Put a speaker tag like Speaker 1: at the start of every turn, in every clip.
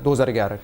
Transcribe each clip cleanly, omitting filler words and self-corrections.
Speaker 1: 2011,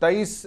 Speaker 2: 23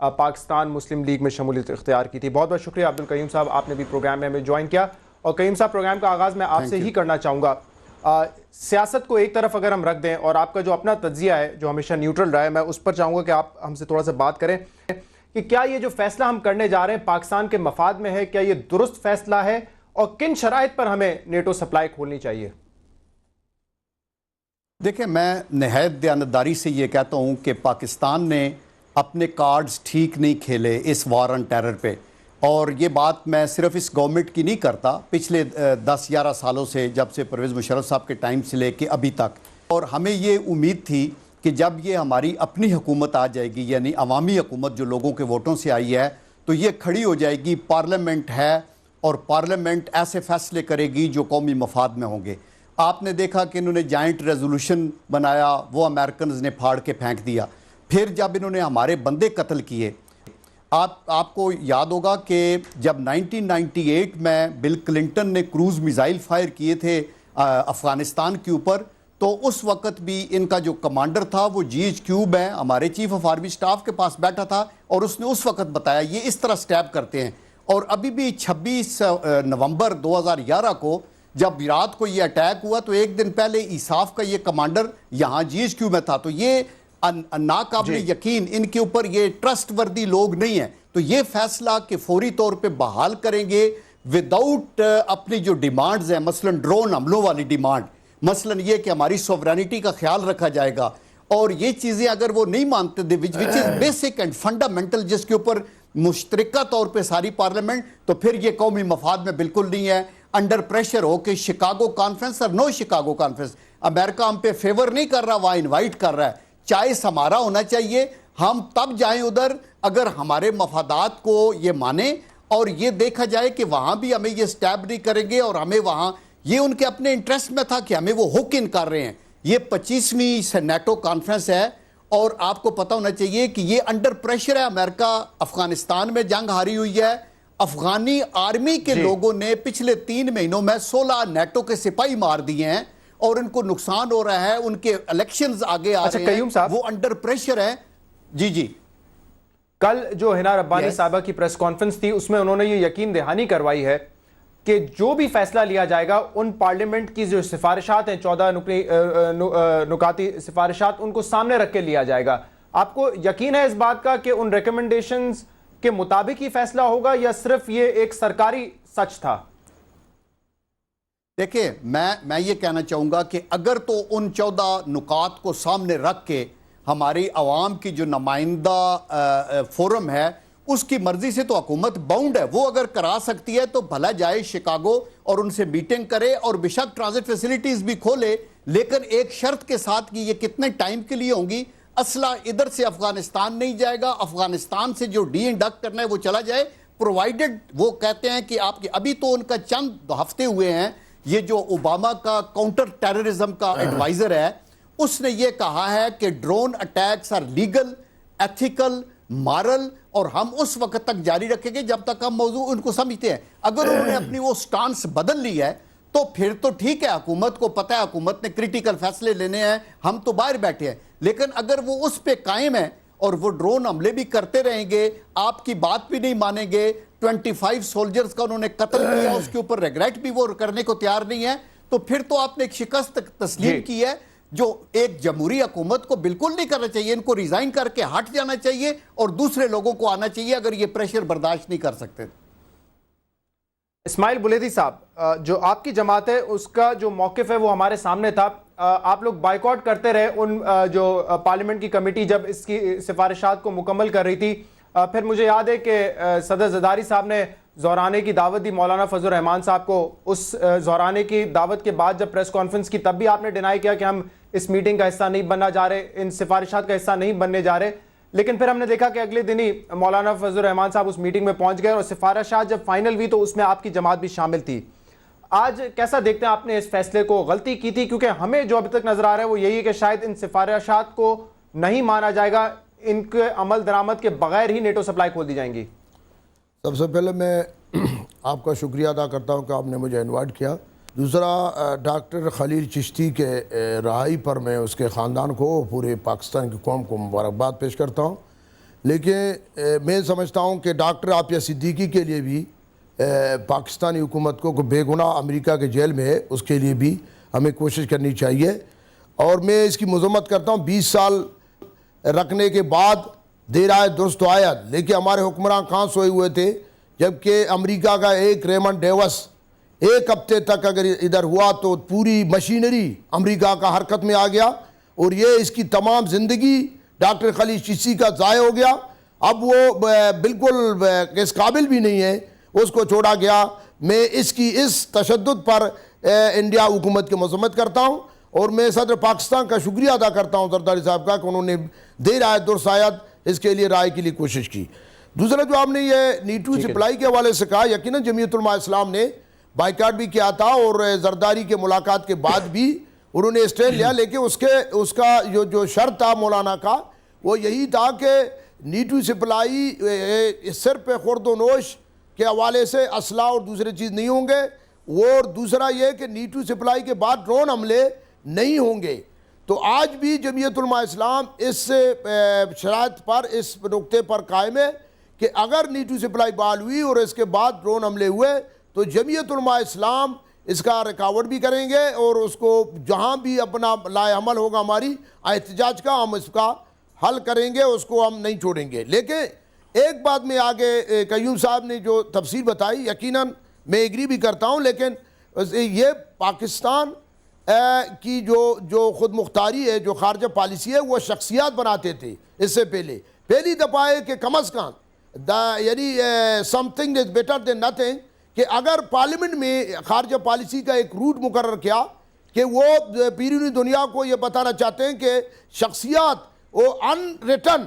Speaker 2: پاکستان مسلم league میں شمولیت اختیار کی تھی. بہت بہت شکریہ عبدالقیوم صاحب, آپ نے بھی پروگرام میں ہمیں جوائن کیا. اور قیوم صاحب, پروگرام کا آغاز میں آپ سے ہی کرنا چاہوں گا. سیاست کو ایک طرف اگر ہم رکھ دیں اور آپ کا جو اپنا تجزیہ ہے جو ہمیشہ نیوٹرل رہا ہے, میں اس پر چاہوں گا کہ آپ ہم سے تھوڑا سا بات کریں کہ کیا یہ جو فیصلہ ہم کرنے جا رہے ہیں پاکستان کے مفاد میں ہے, کیا یہ درست فیصلہ ہے, اور کن شرائط پر ہمیں نیٹو سپلائی کھولنی چاہیے؟
Speaker 3: دیکھیں, میں نہایت دیانتداری سے یہ کہتا ہوں کہ پاکستان نے اپنے کارڈز ٹھیک نہیں کھیلے اس وار آن ٹیرر پہ. اور یہ بات میں صرف اس گورنمنٹ کی نہیں کرتا, پچھلے 10-11 سالوں سے, جب سے پرویز مشرف صاحب کے ٹائم سے لے کے ابھی تک. اور ہمیں یہ امید تھی کہ جب یہ ہماری اپنی حکومت آ جائے گی, یعنی عوامی حکومت جو لوگوں کے ووٹوں سے آئی ہے, تو یہ کھڑی ہو جائے گی, پارلیمنٹ ہے اور پارلیمنٹ ایسے فیصلے کرے گی جو قومی مفاد میں ہوں گے. آپ نے دیکھا کہ انہوں نے جائنٹ ریزولوشن بنایا, وہ امریکنز نے پھاڑ کے پھینک دیا. پھر جب انہوں نے ہمارے بندے قتل کیے, آپ کو یاد ہوگا کہ جب 1998 میں بل کلنٹن نے کروز میزائل فائر کیے تھے افغانستان کے اوپر, تو اس وقت بھی ان کا جو کمانڈر تھا وہ جی ایچ کیوب ہے, ہمارے چیف آف آرمی سٹاف کے پاس بیٹھا تھا, اور اس نے اس وقت بتایا یہ اس طرح سٹیپ کرتے ہیں. اور ابھی بھی 26 نومبر 2011 کو جب رات کو یہ اٹیک ہوا, تو ایک دن پہلے ایساف کا یہ کمانڈر یہاں جی ایچ کیو میں تھا. تو یہ ناقابل یقین, ان کے اوپر یہ ٹرسٹ وردی لوگ نہیں ہیں. تو یہ فیصلہ کہ فوری طور پہ بحال کریں گے وداؤٹ اپنی جو ڈیمانڈز ہیں, مثلا ڈرون حملوں والی ڈیمانڈ, مثلا یہ کہ ہماری سوورینٹی کا خیال رکھا جائے گا, اور یہ چیزیں اگر وہ نہیں مانتے, وچ از بیسک اینڈ فنڈامنٹل, جس کے اوپر مشترکہ طور پہ ساری پارلیمنٹ, تو پھر یہ قومی مفاد میں بالکل نہیں ہے. انڈر پریشر ہو کہ شکاگو کانفرنس اور نو شکاگو کانفرنس, امریکہ ہم پہ فیور نہیں کر رہا, وہاں انوائٹ کر رہا ہے. چائس ہمارا ہونا چاہیے, ہم تب جائیں ادھر اگر ہمارے مفادات کو یہ مانیں, اور یہ دیکھا جائے کہ وہاں بھی ہمیں یہ سٹیپ نہیں کریں گے, اور ہمیں وہاں یہ ان کے اپنے انٹرسٹ میں تھا کہ ہمیں وہ ہوک ان کر رہے ہیں. یہ 25ویں نیٹو کانفرنس ہے, اور آپ کو پتہ ہونا چاہیے کہ یہ انڈر پریشر ہے. امریکہ افغانستان میں جنگ ہاری ہوئی ہے, افغانی آرمی کے لوگوں نے پچھلے 3 مہینوں میں 16 نیٹو کے سپاہی مار دیے ہیں, اور ان کو نقصان ہو رہا ہے, ان کے الیکشنز آگے آ رہے ہیں, وہ انڈر پریشر ہیں. جی
Speaker 2: کل جو ہنا ربانی صاحبہ کی پریس کانفرنس تھی, اس میں انہوں نے یہ یقین دہانی کروائی ہے کہ جو بھی فیصلہ لیا جائے گا, ان پارلیمنٹ کی جو سفارشات ہیں, 14 نکاتی سفارشات, ان کو سامنے رکھ کے لیا جائے گا. آپ کو یقین ہے اس بات کا کہ ان ریکمنڈیشنز کے مطابق ہی فیصلہ ہوگا, یا صرف یہ ایک سرکاری سچ تھا؟
Speaker 3: دیکھیں, میں یہ کہنا چاہوں گا کہ اگر تو ان 14 نکات کو سامنے رکھ کے ہماری عوام کی جو نمائندہ فورم ہے, اس کی مرضی سے تو حکومت باؤنڈ ہے, وہ اگر کرا سکتی ہے تو بھلا جائے شکاگو اور ان سے میٹنگ کرے, اور بیشک ٹرانزٹ فیسلٹیز بھی کھولے, لیکن ایک شرط کے ساتھ کہ یہ کتنے ٹائم کے لیے ہوں گی. اسلحہ ادھر سے افغانستان نہیں جائے گا, افغانستان سے جو ڈی انڈکٹ کرنا ہے وہ چلا جائے, پرووائیڈڈ وہ کہتے ہیں کہ آپ کے ابھی تو ان کا چند ہفتے ہوئے ہیں, یہ جو اوباما کا کاؤنٹر ٹیررزم کا ایڈوائزر ہے, اس نے یہ کہا ہے کہ drone attacks are legal, ethical, moral, اور ہم اس وقت تک جاری رکھیں گے جب تک ہم موضوع ان کو سمجھتے ہیں. اگر انہوں نے اپنی وہ سٹانس بدل لی ہے تو پھر تو ٹھیک ہے, حکومت کو پتہ ہے حکومت نے کریٹیکل فیصلے لینے ہیں, ہم تو باہر بیٹھے ہیں. لیکن اگر وہ اس پہ قائم ہے اور وہ ڈرون حملے بھی کرتے رہیں گے, آپ کی بات بھی نہیں مانیں گے, 25 سولجرز کا انہوں نے قتل کیا, اس کے اوپر ریگریٹ بھی وہ کرنے کو تیار نہیں ہے, تو پھر تو آپ نے ایک شکست تسلیم کی ہے جو ایک جمہوری حکومت کو بالکل نہیں کرنا چاہیے. ان کو ریزائن کر کے ہٹ جانا چاہیے اور دوسرے لوگوں کو آنا چاہیے اگر یہ پریشر برداشت نہیں کر سکتے.
Speaker 2: اسماعیل بلیدی صاحب, جو آپ کی جماعت ہے اس کا جو موقف ہے وہ ہمارے سامنے تھا. آپ لوگ بائیکاٹ کرتے رہے ان جو پارلیمنٹ کی کمیٹی جب اس کی سفارشات کو مکمل کر رہی تھی. پھر مجھے یاد ہے کہ صدر زرداری صاحب نے زہرانے کی دعوت دی مولانا فضل الرحمان صاحب کو. اس زہرانے کی دعوت کے بعد جب پریس کانفرنس کی, تب بھی آپ نے ڈینائی کیا کہ ہم اس میٹنگ کا حصہ نہیں بننا جا رہے, ان سفارشات کا حصہ نہیں بننے جا رہے. لیکن پھر ہم نے دیکھا کہ اگلے دن ہی مولانا فضل الرحمان صاحب اس میٹنگ میں پہنچ گئے, اور سفارشات جب فائنل ہوئی تو اس میں آپ کی جماعت بھی شامل تھی. آج کیسا دیکھتے ہیں آپ نے اس فیصلے کو؟ غلطی کی تھی؟ کیونکہ ہمیں جو ابھی تک نظر آ رہا ہے وہ یہی ہے کہ شاید ان سفارشات کو نہیں مانا جائے گا, ان کے عمل درآمد کے بغیر ہی نیٹو سپلائی کھول دی جائیں گی.
Speaker 4: سب سے پہلے میں آپ کا شکریہ ادا کرتا ہوں کہ آپ نے مجھے انوائٹ کیا. دوسرا, ڈاکٹر خلیل چشتی کے رہائی پر میں اس کے خاندان کو, پورے پاکستان کی قوم کو مبارکباد پیش کرتا ہوں. لیکن میں سمجھتا ہوں کہ ڈاکٹر عافیہ صدیقی کے لیے بھی پاکستانی حکومت کو بے گناہ امریکہ کے جیل میں ہے، اس کے لیے بھی ہمیں کوشش کرنی چاہیے. اور میں اس کی مذمت کرتا ہوں 20 سال رکھنے کے بعد دیر آئے درست آیت، لیکن ہمارے حکمران کہاں سوئے ہوئے تھے جبکہ امریکہ کا ایک ریمنڈ ڈیوس ایک ہفتے تک اگر ادھر ہوا تو پوری مشینری امریکہ کا حرکت میں آ گیا اور یہ اس کی تمام زندگی ڈاکٹر خلیل چشتی کا ضائع ہو گیا. اب وہ بالکل اس قابل بھی نہیں ہے، اس کو چھوڑا گیا. میں اس کی اس تشدد پر انڈیا حکومت کی مذمت کرتا ہوں اور میں صدر پاکستان کا شکریہ ادا کرتا ہوں زرداری صاحب کا کہ انہوں نے دیر آیت درست آیت اس کے لیے رائے کے لیے کوشش کی. دوسرا جو آپ نے یہ نیٹو سپلائی کے حوالے سے کہا، یقیناً جمعیت علماء اسلام نے بائیکاٹ بھی کیا تھا اور زرداری کے ملاقات کے بعد بھی انہوں نے اسٹینڈ لیا، لیکن اس کا جو شرط تھا مولانا کا وہ یہی تھا کہ نیٹو سپلائی صرف خورد و نوش کے حوالے سے اسلحہ اور دوسرے چیز نہیں ہوں گے، اور دوسرا یہ کہ نیٹو سپلائی کے بعد ڈرون حملے نہیں ہوں گے. تو آج بھی جمعیت علماء اسلام اس شرائط پر، اس نقطے پر قائم ہے کہ اگر نیٹو سپلائی بحال ہوئی اور اس کے بعد ڈرون حملے ہوئے تو جمعیت علماء اسلام اس کا ریکارڈ بھی کریں گے اور اس کو جہاں بھی اپنا لائے عمل ہوگا ہماری احتجاج کا، ہم اس کا حل کریں گے، اس کو ہم نہیں چھوڑیں گے. لیکن ایک بات میں آگے قیوم صاحب نے جو تفصیل بتائی یقیناً میں ایگری بھی کرتا ہوں، لیکن یہ پاکستان کی جو خود مختاری ہے، جو خارجہ پالیسی ہے، وہ شخصیات بناتے تھے. اس سے پہلی دفعہ ہے کہ کم از کم یعنی some thing is better than nothing, کہ اگر پارلیمنٹ میں خارجہ پالیسی کا ایک روٹ مقرر کیا کہ وہ بیرونی دنیا کو یہ بتانا چاہتے ہیں کہ شخصیات وہ ان ریٹن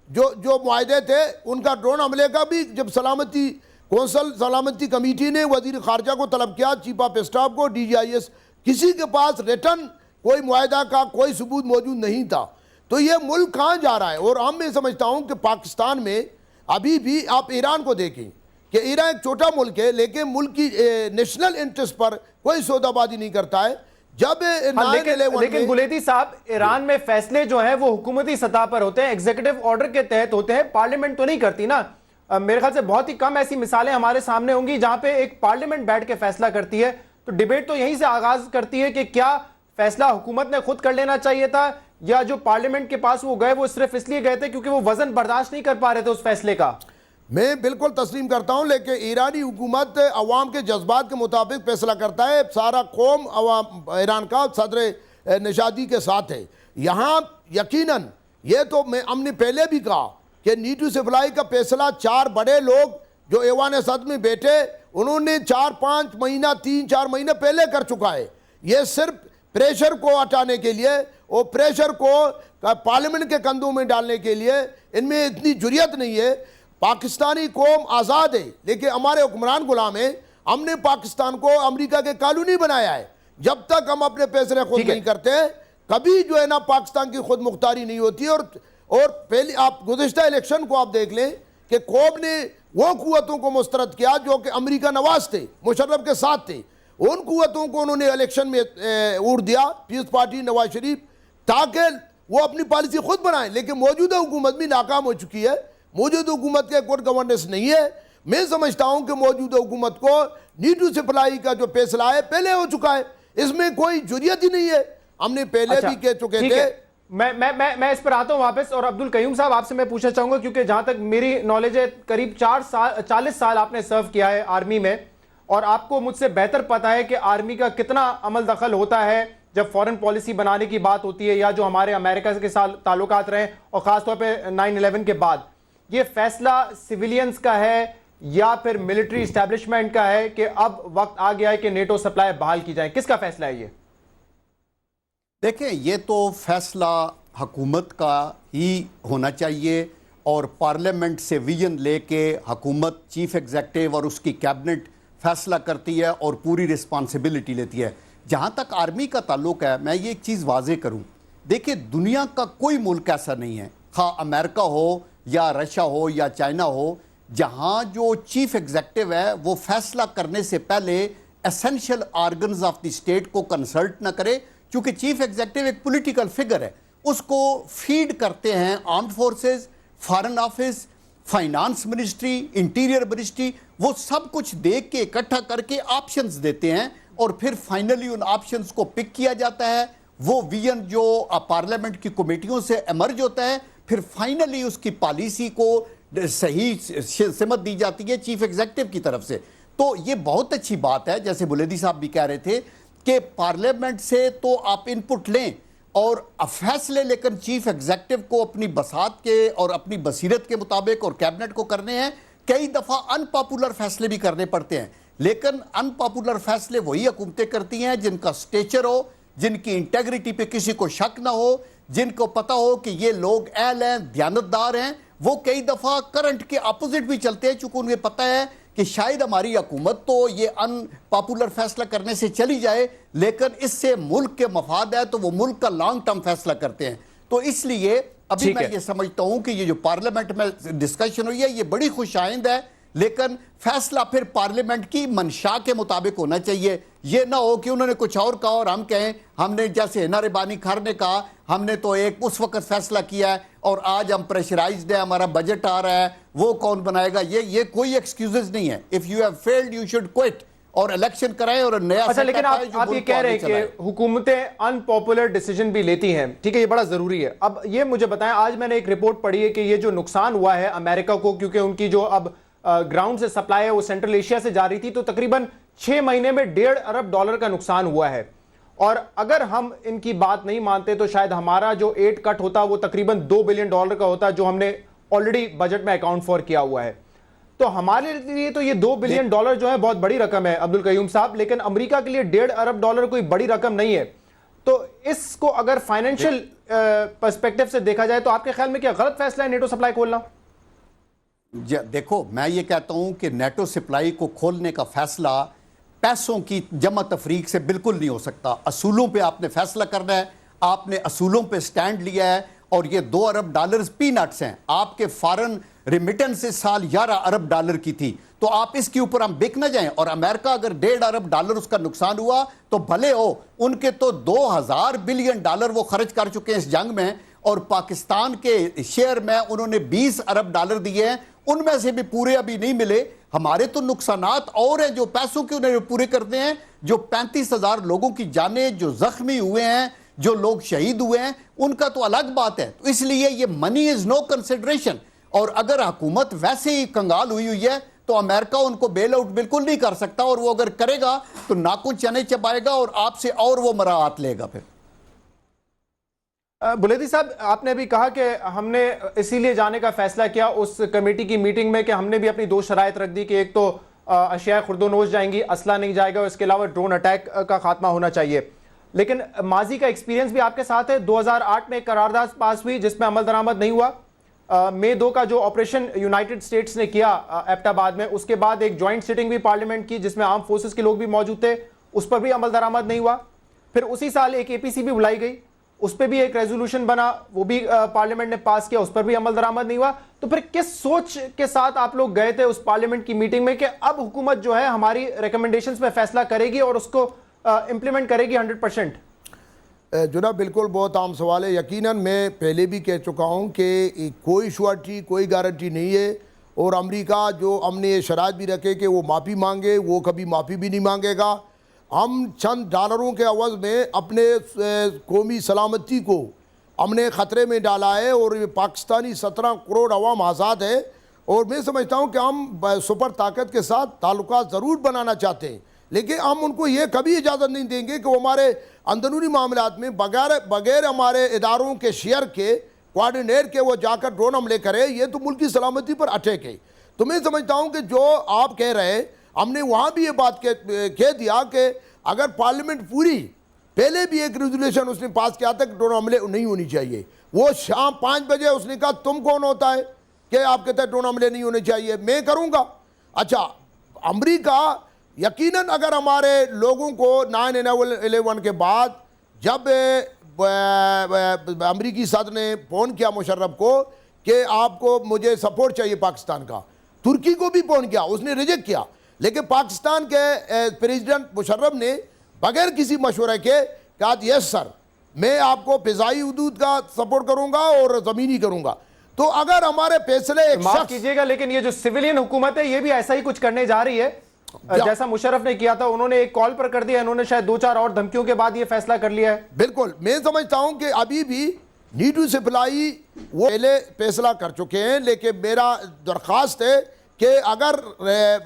Speaker 4: جو معاہدے تھے ان کا ڈرون حملے کا بھی، جب سلامتی کونسل سلامتی کمیٹی نے وزیر خارجہ کو طلب کیا، چیف آف اسٹاف کو، DGIS، کسی کے پاس ریٹن کوئی معاہدہ کا کوئی ثبوت موجود نہیں تھا. تو یہ ملک کہاں جا رہا ہے؟ اور میں سمجھتا ہوں کہ پاکستان میں ابھی بھی آپ ایران کو دیکھیں کہ ایران ایک چھوٹا ملک ہے لیکن ملک کی نیشنل انٹرسٹ پر کوئی سودا بازی نہیں کرتا ہے. جب
Speaker 2: لیکن گلیتی صاحب، ایران میں فیصلے جو ہیں وہ حکومتی سطح پر ہوتے ہیں، ایگزیکٹو آرڈر کے تحت ہوتے ہیں، پارلیمنٹ تو نہیں کرتی نا. میرے خیال سے بہت ہی کم ایسی مثالیں ہمارے سامنے ہوں گی جہاں پہ ایک پارلیمنٹ بیٹھ کے فیصلہ کرتی ہے. تو ڈیبیٹ تو یہیں سے آغاز کرتی ہے کہ کیا فیصلہ حکومت نے خود کر لینا چاہیے تھا، یا جو پارلیمنٹ کے پاس وہ گئے وہ صرف اس لیے گئے تھے کیونکہ وہ وزن برداشت نہیں کر پا رہے تھے اس فیصلے کا.
Speaker 4: میں بالکل تسلیم کرتا ہوں، لیکن ایرانی حکومت عوام کے جذبات کے مطابق فیصلہ کرتا ہے. سارا قوم عوام ایران کا صدر نشادی کے ساتھ ہے. یہاں یقیناً یہ تو ہم نے پہلے بھی کہا کہ نیٹو سپلائی کا فیصلہ 4 بڑے لوگ جو ایوان صدر میں بیٹھے انہوں نے 4-5 مہینہ 3-4 مہینے پہلے کر چکا ہے. یہ صرف پریشر کو ہٹانے کے لیے اور پریشر کو پارلیمنٹ کے کندھوں میں ڈالنے کے لیے ان میں اتنی جرئت نہیں ہے. پاکستانی قوم آزاد ہے لیکن ہمارے حکمران غلام ہیں. ہم نے پاکستان کو امریکہ کے قانونی بنایا ہے. جب تک ہم اپنے فیصلے خود نہیں کرتے کبھی جو ہے نا پاکستان کی خود مختاری نہیں ہوتی. اور پہلی آپ گزشتہ الیکشن کو آپ دیکھ لیں کہ قوم نے وہ قوتوں کو مسترد کیا جو کہ امریکہ نواز تھے، مشرف کے ساتھ تھے. ان قوتوں کو انہوں نے الیکشن میں ووٹ دیا، پیپلز پارٹی نواز شریف، تاکہ وہ اپنی پالیسی خود بنائیں. لیکن موجودہ حکومت بھی ناکام ہو چکی ہے. موجودہ حکومت کے گڈ گورننس نہیں ہے. میں سمجھتا ہوں کہ موجودہ حکومت کو نیٹو سپلائی کا جو فیصلہ ہے پہلے ہو چکا ہے، اس میں کوئی جرئت ہی نہیں ہے. ہم نے پہلے بھی کہہ چکے تھے.
Speaker 2: میں اس پر آتا ہوں واپس. اور عبدالقیوم صاحب آپ سے میں پوچھنا چاہوں گا کیونکہ جہاں تک میری نالج ہے قریب 40 سال آپ نے سرو کیا ہے آرمی میں، اور آپ کو مجھ سے بہتر پتا ہے کہ آرمی کا کتنا عمل دخل ہوتا ہے جب فورن پالیسی بنانے کی بات ہوتی ہے، یا جو ہمارے امریکہ کے ساتھ تعلقات رہے اور خاص طور پہ 9/11 کے بعد. یہ فیصلہ سیویلینز کا ہے یا پھر ملٹری اسٹیبلشمنٹ کا ہے کہ اب وقت آ گیا ہے کہ نیٹو سپلائی بحال کی جائے؟ کس کا فیصلہ ہے یہ؟
Speaker 3: دیکھیں، یہ تو فیصلہ حکومت کا ہی ہونا چاہیے اور پارلیمنٹ سے ویژن لے کے حکومت چیف ایگزیکٹو اور اس کی کیبنٹ فیصلہ کرتی ہے اور پوری رسپانسبلٹی لیتی ہے. جہاں تک آرمی کا تعلق ہے میں یہ ایک چیز واضح کروں. دیکھیں، دنیا کا کوئی ملک ایسا نہیں ہے، خواہ امریکہ ہو یا رشیا ہو یا چائنا ہو، جہاں جو چیف ایگزیکٹو ہے وہ فیصلہ کرنے سے پہلے essential organs of the state کو کنسلٹ نہ کرے. کیونکہ چیف ایگزیکٹو ایک پولیٹیکل فگر ہے، اس کو فیڈ کرتے ہیں armed forces, foreign office, finance ministry, interior ministry, وہ سب کچھ دیکھ کے اکٹھا کر کے آپشنز دیتے ہیں اور پھر فائنلی ان آپشنز کو پک کیا جاتا ہے. وہ ویژن جو پارلیمنٹ کی کمیٹیوں سے ایمرج ہوتا ہے, پھر فائنلی اس کی پالیسی کو صحیح سمت دی جاتی ہے چیف ایگزیکٹو کی طرف سے. تو یہ بہت اچھی بات ہے, جیسے بلیدی صاحب بھی کہہ رہے تھے کہ پارلیمنٹ سے تو آپ ان پٹ لیں اور فیصلے لیکن چیف ایگزیکٹو کو اپنی بساط کے اور اپنی بصیرت کے مطابق اور کیبنٹ کو کرنے ہیں. کئی دفعہ ان پاپولر فیصلے بھی کرنے پڑتے ہیں, لیکن ان پاپولر فیصلے وہی حکومتیں کرتی ہیں جن کا سٹیچر ہو, جن کی انٹیگریٹی پہ کسی کو شک نہ ہو, جن کو پتہ ہو کہ یہ لوگ اہل ہیں, دیانتدار ہیں. وہ کئی دفعہ کرنٹ کے اپوزٹ بھی چلتے ہیں, چونکہ انہیں پتہ ہے کہ شاید ہماری حکومت تو یہ ان پاپولر فیصلہ کرنے سے چلی جائے, لیکن اس سے ملک کے مفاد ہے تو وہ ملک کا لانگ ٹرم فیصلہ کرتے ہیں. تو اس لیے ابھی میں یہ سمجھتا ہوں کہ یہ جو پارلیمنٹ میں ڈسکشن ہوئی ہے یہ بڑی خوش آئند ہے, لیکن فیصلہ پھر پارلیمنٹ کی منشا کے مطابق ہونا چاہیے. یہ نہ ہو کہ انہوں نے کچھ اور کہا اور ہم کہیں ہم نے, جیسے ہینا ربانی خر نے کہا, ہم نے تو ایک اس وقت فیصلہ کیا ہے اور آج ہم پریشرائزڈ ہیں, ہمارا بجٹ آ رہا ہے, وہ کون بنائے گا. یہ کوئی ایکسکیوزز نہیں ہے. If you have failed you should quit اور الیکشن کرائیں اور نیا.
Speaker 2: اچھا, لیکن آپ یہ کہہ رہے ہیں کہ حکومتیں ان پاپولر ڈیسیجن بھی لیتی ہیں, ٹھیک ہے, یہ بڑا ضروری ہے. اب یہ مجھے بتائیں, آج میں نے ایک رپورٹ پڑھی ہے کہ یہ جو نقصان ہوا ہے امریکہ کو, کیونکہ ان کی جو اب گراؤنڈ سے سپلائی ہے وہ سینٹرل ایشیا سے جا رہی تھی, تو تقریباً 6 مہینے میں $1.5 ارب کا نقصان ہوا ہے. اور اگر ہم ان کی بات نہیں مانتے تو شاید ہمارا جو ایڈ کٹ ہوتا وہ تقریباً $2 بلین کا ہوتا, جو ہم نے آلریڈی بجٹ میں اکاؤنٹ فار کیا ہوا ہے. تو ہمارے لیے تو یہ $2 بلین جو ہے بہت بڑی رقم ہے عبد القیوم صاحب, لیکن امریکہ کے لیے $1.5 ارب کوئی بڑی رقم نہیں ہے. تو اس کو اگر فائنینشیل پرسپیکٹیو سے دیکھا جائے تو آپ کے خیال میں کیا غلط فیصلہ ہے نیٹو سپلائی کھولنا؟
Speaker 3: دیکھو, میں یہ کہتا ہوں کہ نیٹو سپلائی کو کھولنے کا فیصلہ پیسوں کی جمع تفریق سے بالکل نہیں ہو سکتا. اصولوں پہ آپ نے فیصلہ کرنا ہے, آپ نے اصولوں پہ سٹینڈ لیا ہے, اور یہ $2 ارب پی نٹس ہیں. آپ کے فارن ریمیٹنس اس سال $11 ارب کی تھی, تو آپ اس کے اوپر ہم بک نہ جائیں. اور امریکہ اگر $1.5 ارب اس کا نقصان ہوا تو بھلے ہو, ان کے تو $2000 بلین وہ خرچ کر چکے ہیں اس جنگ میں, اور پاکستان کے شیئر میں انہوں نے $20 ارب دیے ہیں, ان میں سے بھی پورے ابھی نہیں ملے. ہمارے تو نقصانات اور ہیں جو پیسوں کے انہیں پورے کرتے ہیں. جو 35,000 لوگوں کی جانیں جو زخمی ہوئے ہیں, جو لوگ شہید ہوئے ہیں, ان کا تو الگ بات ہے. تو اس لیے یہ منی از نو کنسیڈریشن. اور اگر حکومت ویسے ہی کنگال ہوئی ہے تو امریکہ ان کو بیل آؤٹ بالکل نہیں کر سکتا, اور وہ اگر کرے گا تو ناخن چنے چبائے گا اور آپ سے اور وہ مراعات لے گا. پھر
Speaker 2: بلیدی صاحب, آپ نے بھی کہا کہ ہم نے اسی لیے جانے کا فیصلہ کیا اس کمیٹی کی میٹنگ میں کہ ہم نے بھی اپنی 2 شرائط رکھ دی کہ ایک تو اشیاء خرد و نوش جائیں گی, اسلحہ نہیں جائے گا, اور اس کے علاوہ ڈرون اٹیک کا خاتمہ ہونا چاہیے. لیکن ماضی کا ایکسپیرینس بھی آپ کے ساتھ ہے. 2008 میں ایک قرارداد پاس ہوئی جس میں عمل درآمد نہیں ہوا. مئی 2 کا جو آپریشن یونائٹڈ اسٹیٹس نے کیا ایبٹ آباد میں, اس کے بعد ایک جوائنٹ سٹنگ بھی پارلیمنٹ کی جس میں آرم فورسز کے لوگ بھی موجود تھے, اس پر بھی عمل درآمد نہیں ہوا. پھر اسی سال ایک APC بھی بلائی گئی, اس پہ بھی ایک ریزولوشن بنا, وہ بھی پارلیمنٹ نے پاس کیا, اس پر بھی عمل درآمد نہیں ہوا. تو پھر کس سوچ کے ساتھ آپ لوگ گئے تھے اس پارلیمنٹ کی میٹنگ میں کہ اب حکومت جو ہے ہماری ریکمنڈیشنز پہ فیصلہ کرے گی اور اس کو امپلیمنٹ کرے گی 100%؟
Speaker 4: جناب بالکل بہت عام سوال ہے. یقیناً میں پہلے بھی کہہ چکا ہوں کہ کوئی شورٹی کوئی گارنٹی نہیں ہے, اور امریکہ جو ہم نے یہ شرائط بھی رکھے کہ وہ معافی مانگے, وہ کبھی معافی بھی نہیں مانگے گا. ہم چند ڈالروں کے عوض میں اپنے قومی سلامتی کو ہم نے خطرے میں ڈالا ہے, اور پاکستانی 17 کروڑ عوام آزاد ہے. اور میں سمجھتا ہوں کہ ہم سپر طاقت کے ساتھ تعلقات ضرور بنانا چاہتے ہیں, لیکن ہم ان کو یہ کبھی اجازت نہیں دیں گے کہ وہ ہمارے اندرونی معاملات میں بغیر ہمارے اداروں کے شیئر کے کوارڈینیٹ کے وہ جا کر ڈرون حملے کرے. یہ تو ملک کی سلامتی پر اٹیک ہے. تو میں سمجھتا ہوں کہ جو آپ کہہ رہے ہیں, ہم نے وہاں بھی یہ بات کہہ دیا کہ اگر پارلیمنٹ پوری, پہلے بھی ایک ریزولوشن اس نے پاس کیا تھا کہ ڈرون حملے نہیں ہونی چاہیے. وہ شام 5 بجے اس نے کہا تم کون ہوتا ہے کہ آپ کہتے ہیں ڈرون حملے نہیں ہونے چاہیے, میں کروں گا. اچھا, امریکہ یقیناً اگر ہمارے لوگوں کو 9/11 کے بعد جب امریکی صدر نے فون کیا مشرف کو کہ آپ کو مجھے سپورٹ چاہیے پاکستان کا, ترکی کو بھی فون کیا, اس نے ریجیکٹ کیا. لیکن پاکستان کے پریزیڈنٹ مشرف نے بغیر کسی مشورے کے کہا یس سر, میں آپ کو فضائی حدود کا سپورٹ کروں گا اور زمینی کروں گا. تو تو اگر ہمارے فیصلے ایک
Speaker 2: معاف
Speaker 4: شخص
Speaker 2: کیجئے گا لیکن یہ جو سویلین حکومت ہے یہ بھی ایسا ہی کچھ کرنے جا رہی ہے جیسا مشرف نے کیا تھا. انہوں نے ایک کال پر کر دیا, انہوں نے شاید 2-4 اور دھمکیوں کے بعد یہ فیصلہ کر لیا ہے.
Speaker 4: بالکل میں سمجھتا ہوں کہ ابھی بھی نیڈ ٹو سپلائی وہ پہلے فیصلہ کر چکے ہیں, لیکن میرا درخواست ہے کہ اگر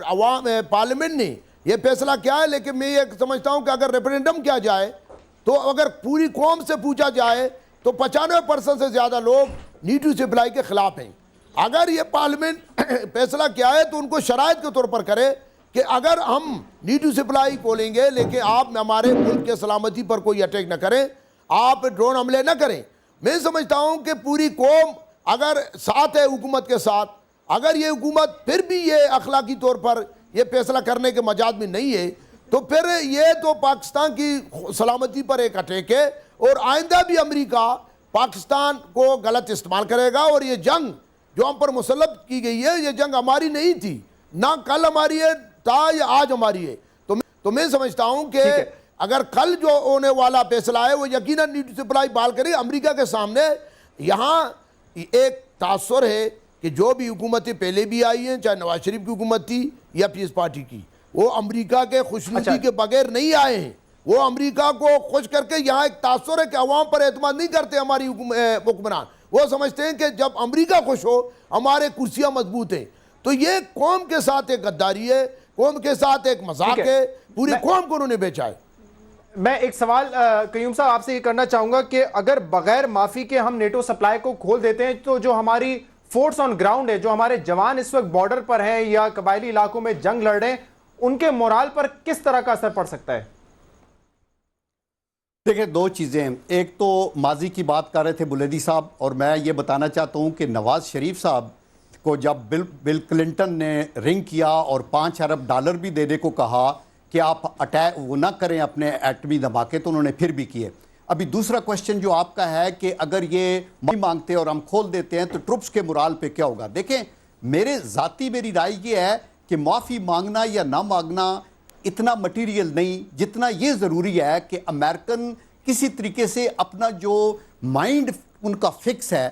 Speaker 4: عوام پارلیمنٹ نے یہ فیصلہ کیا ہے, لیکن میں یہ سمجھتا ہوں کہ اگر ریفرینڈم کیا جائے تو اگر پوری قوم سے پوچھا جائے تو 95% سے زیادہ لوگ نیڈ ٹو سپلائی کے خلاف ہیں. اگر یہ پارلیمنٹ فیصلہ کیا ہے تو ان کو شرائط کے طور پر کرے کہ اگر ہم نیڈ ٹو سپلائی کھولیں گے لیکن آپ ہمارے ملک کے سلامتی پر کوئی اٹیک نہ کریں, آپ ڈرون حملے نہ کریں. میں سمجھتا ہوں کہ پوری قوم اگر ساتھ ہے حکومت کے ساتھ, اگر یہ حکومت پھر بھی یہ اخلاقی طور پر یہ فیصلہ کرنے کے مجاز میں نہیں ہے تو پھر یہ تو پاکستان کی سلامتی پر ایک اٹیک ہے, اور آئندہ بھی امریکہ پاکستان کو غلط استعمال کرے گا. اور یہ جنگ جو ہم پر مسلط کی گئی ہے یہ جنگ ہماری نہیں تھی, نہ کل ہماری ہے تا یا آج ہماری ہے. تو میں سمجھتا ہوں کہ اگر کل جو ہونے والا فیصلہ ہے وہ یقیناً نیڈ ٹو سپلائی بحال کرے. امریکہ کے سامنے یہاں ایک تاثر ہے کہ جو بھی حکومتیں پہلے بھی آئی ہیں, چاہے نواز شریف کی حکومت تھی یا پیپلز پارٹی کی, وہ امریکہ کے خوشنودی کے بغیر نہیں آئے ہیں. وہ امریکہ کو خوش کر کے یہاں ایک تاثر ہے کہ عوام پر اعتماد نہیں کرتے ہماری حکمران. وہ سمجھتے ہیں کہ جب امریکہ خوش ہو ہمارے کرسیاں مضبوط ہیں. تو یہ قوم کے ساتھ ایک غداری ہے, قوم کے ساتھ ایک مذاق ہے, پوری قوم کو انہوں نے بیچا ہے.
Speaker 2: میں ایک سوال قیوم صاحب آپ سے یہ کرنا چاہوں گا کہ اگر بغیر معافی کے ہم نیٹو سپلائی کو کھول دیتے ہیں تو جو ہماری فورس آن گراؤنڈ ہے, جو ہمارے جوان اس وقت بارڈر پر ہیں یا قبائلی علاقوں میں جنگ لڑ رہے ہیں, ان کے مورال پر کس طرح کا اثر پڑ سکتا ہے؟
Speaker 3: دیکھیں دو چیزیں ہیں. ایک تو ماضی کی بات کر رہے تھے بلیدی صاحب, اور میں یہ بتانا چاہتا ہوں کہ نواز شریف صاحب کو جب بل کلنٹن نے رنگ کیا اور $5 ارب بھی دینے کو کہا کہ آپ اٹیک وہ نہ کریں اپنے ایٹمی دھماکے, تو انہوں نے پھر بھی کیے. ابھی دوسرا کوشچن جو آپ کا ہے کہ اگر یہ معافی مانگتے اور ہم کھول دیتے ہیں تو ٹروپس کے مورال پہ کیا ہوگا. دیکھیں میری رائے یہ ہے کہ معافی مانگنا یا نہ مانگنا اتنا مٹیریل نہیں جتنا یہ ضروری ہے کہ امریکن کسی طریقے سے اپنا جو مائنڈ ان کا فکس ہے